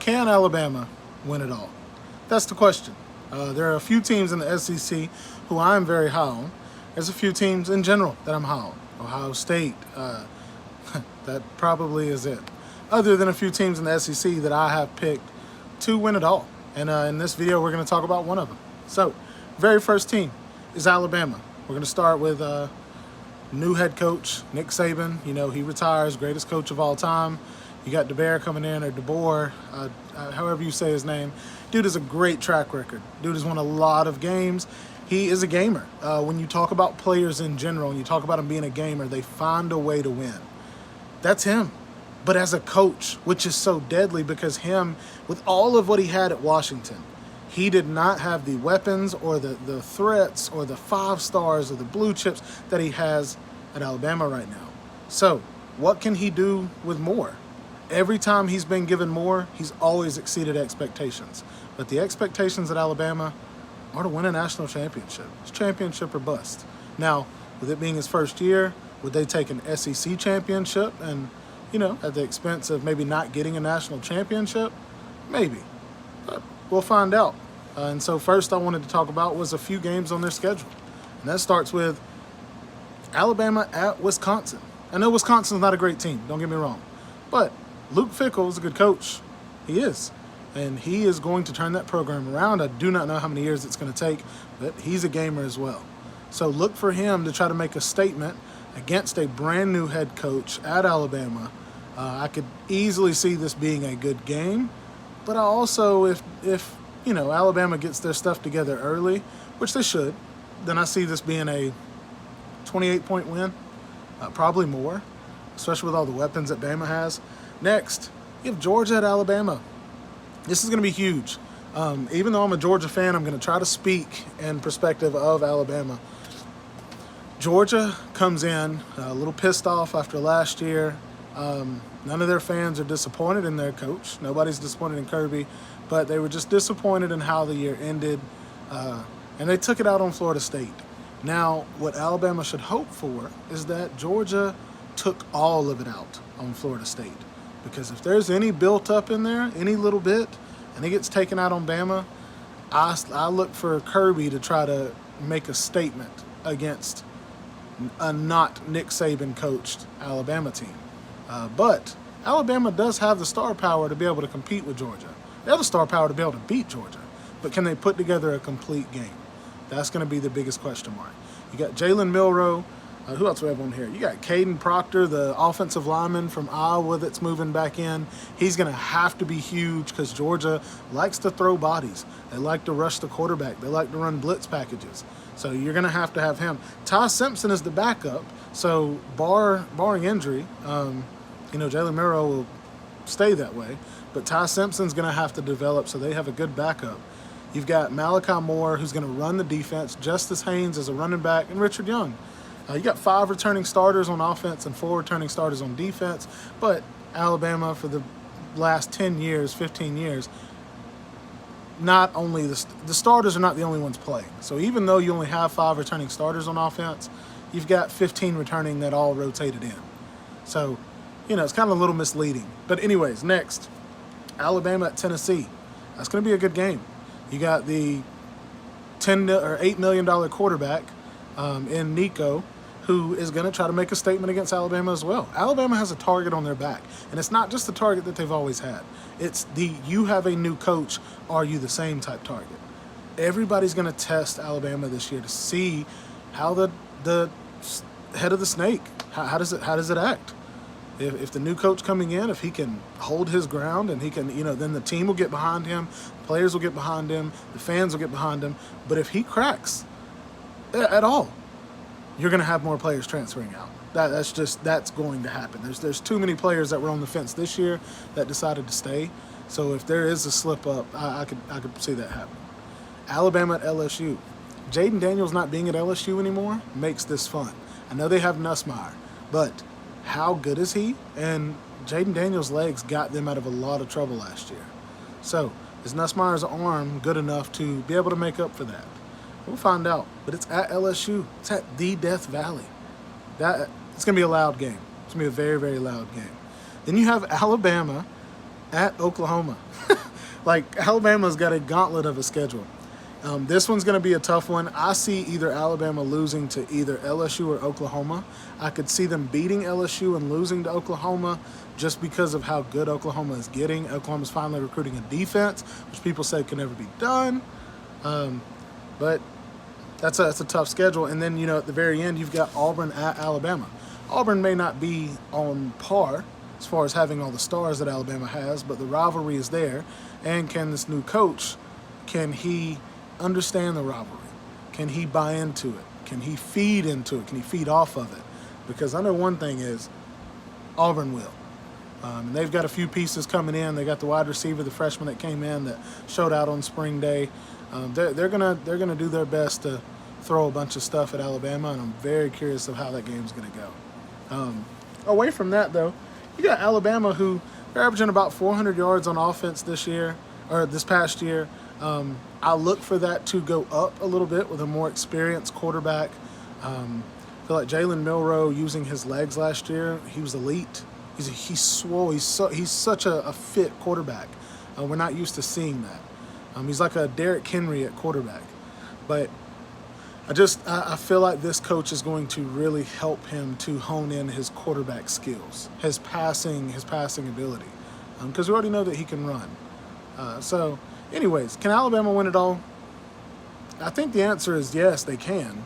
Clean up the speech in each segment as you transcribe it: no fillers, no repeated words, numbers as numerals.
Can Alabama win it all? That's the question. There are a few teams in the SEC who I'm very high on. There's a few teams in general that I'm high on. Ohio State, that probably is it. Other than a few teams in the SEC that I have picked to win it all. And in this video, we're going to talk about one of them. So, very first team is Alabama. We're going to start with new head coach, Nick Saban. You know, he retires, greatest coach of all time. You got DeBoer coming in, or DeBoer, however you say his name. Dude has a great track record. Dude has won a lot of games. He is a gamer. When you talk about players in general, and you talk about him being a gamer, they find a way to win. That's him. But as a coach, which is so deadly, because him, with all of what he had at Washington, he did not have the weapons or the threats or the 5 stars or the blue chips that he has at Alabama right now. So what can he do with more? Every time he's been given more, he's always exceeded expectations. But the expectations at Alabama are to win a national championship. It's championship or bust. Now, with it being his first year, would they take an SEC championship and, you know, at the expense of maybe not getting a national championship? Maybe. But we'll find out. And so first I wanted to talk about was a few games on their schedule. And that starts with Alabama at Wisconsin. I know Wisconsin's not a great team, don't get me wrong. But Luke Fickell is a good coach. He is. And he is going to turn that program around. I do not know how many years it's going to take, but he's a gamer as well. So look for him to try to make a statement against a brand new head coach at Alabama. I could easily see this being a good game. But I also, if you know, Alabama gets their stuff together early, which they should, then I see this being a 28-point win, probably more, especially with all the weapons that Bama has. Next, you have Georgia at Alabama. This is going to be huge. Even though I'm a Georgia fan, I'm going to try to speak in perspective of Alabama. Georgia comes in a little pissed off after last year. None of their fans are disappointed in their coach. Nobody's disappointed in Kirby, but they were just disappointed in how the year ended, and they took it out on Florida State. Now, what Alabama should hope for is that Georgia took all of it out on Florida State, because if there's any built up in there, any little bit, and it gets taken out on Bama, I look for Kirby to try to make a statement against a not Nick Saban coached Alabama team. But Alabama does have the star power to be able to compete with Georgia. They have the star power to be able to beat Georgia. But can they put together a complete game? That's going to be the biggest question mark. You got Jalen Milroe. Who else do we have on here? You got Caden Proctor, the offensive lineman from Iowa that's moving back in. He's going to have to be huge because Georgia likes to throw bodies. They like to rush the quarterback. They like to run blitz packages. So you're going to have him. Ty Simpson is the backup. So barring injury, you know, Jalen Milroe will stay that way. But Ty Simpson's going to have to develop, so they have a good backup. You've got Malachi Moore, who's going to run the defense. Justice Haynes is a running back, and Richard Young. You got 5 returning starters on offense and 4 returning starters on defense. But Alabama, for the last 10 years, 15 years, not only the starters are not the only ones playing. So even though you only have 5 returning starters on offense, you've got 15 returning that all rotated in. So, you know, it's kind of a little misleading. But anyways, next, Alabama at Tennessee. That's going to be a good game. You got the $8 million quarterback in Nico, who is going to try to make a statement against Alabama as well. Alabama has a target on their back, and it's not just the target that they've always had. It's the you have a new coach, are you the same type target. Everybody's going to test Alabama this year to see how the head of the snake, how does it act. If the new coach coming in, if he can hold his ground and he can, you know, then the team will get behind him, players will get behind him, the fans will get behind him. But if he cracks at all, you're going to have more players transferring out. That's going to happen. There's too many players that were on the fence this year that decided to stay. So if there is a slip up, I could see that happen. Alabama at LSU. Jaden Daniels not being at LSU anymore makes this fun. I know they have Nussmeier, but how good is he? And Jaden Daniels' legs got them out of a lot of trouble last year. So is Nussmeier's arm good enough to be able to make up for that? We'll find out. But it's at LSU. It's at the Death Valley. It's going to be a loud game. It's going to be a very, very loud game. Then you have Alabama at Oklahoma. Like, Alabama's got a gauntlet of a schedule. This one's going to be a tough one. I see either Alabama losing to either LSU or Oklahoma. I could see them beating LSU and losing to Oklahoma just because of how good Oklahoma is getting. Oklahoma's finally recruiting a defense, which people say can never be done. But that's a tough schedule. And then, at the very end, you've got Auburn at Alabama. Auburn may not be on par as far as having all the stars that Alabama has, but the rivalry is there. And can this new coach, can he understand the rivalry? Can he buy into it? Can he feed into it? Can he feed off of it? Because I know one thing is Auburn will. And they've got a few pieces coming in. They got the wide receiver, the freshman that came in that showed out on spring day. They're gonna do their best to throw a bunch of stuff at Alabama, and I'm very curious of how that game's gonna go. Away from that, though, you got Alabama, who they're averaging about 400 yards on offense this past year. I look for that to go up a little bit with a more experienced quarterback. I feel like Jalen Milroe, using his legs last year, he was elite. He's swole. He's such a fit quarterback. We're not used to seeing that. He's like a Derrick Henry at quarterback. But I feel like this coach is going to really help him to hone in his quarterback skills, his passing ability, because we already know that he can run. So, anyways, can Alabama win it all? I think the answer is yes, they can,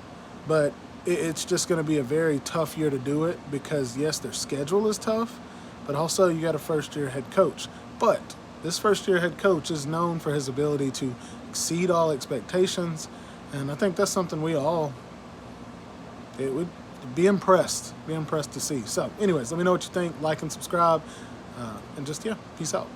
but it's just going to be a very tough year to do it because, yes, their schedule is tough, but also you got a first-year head coach. But this first-year head coach is known for his ability to exceed all expectations, and I think that's something it would be impressed to see. So, anyways, let me know what you think. Like and subscribe, and just, peace out.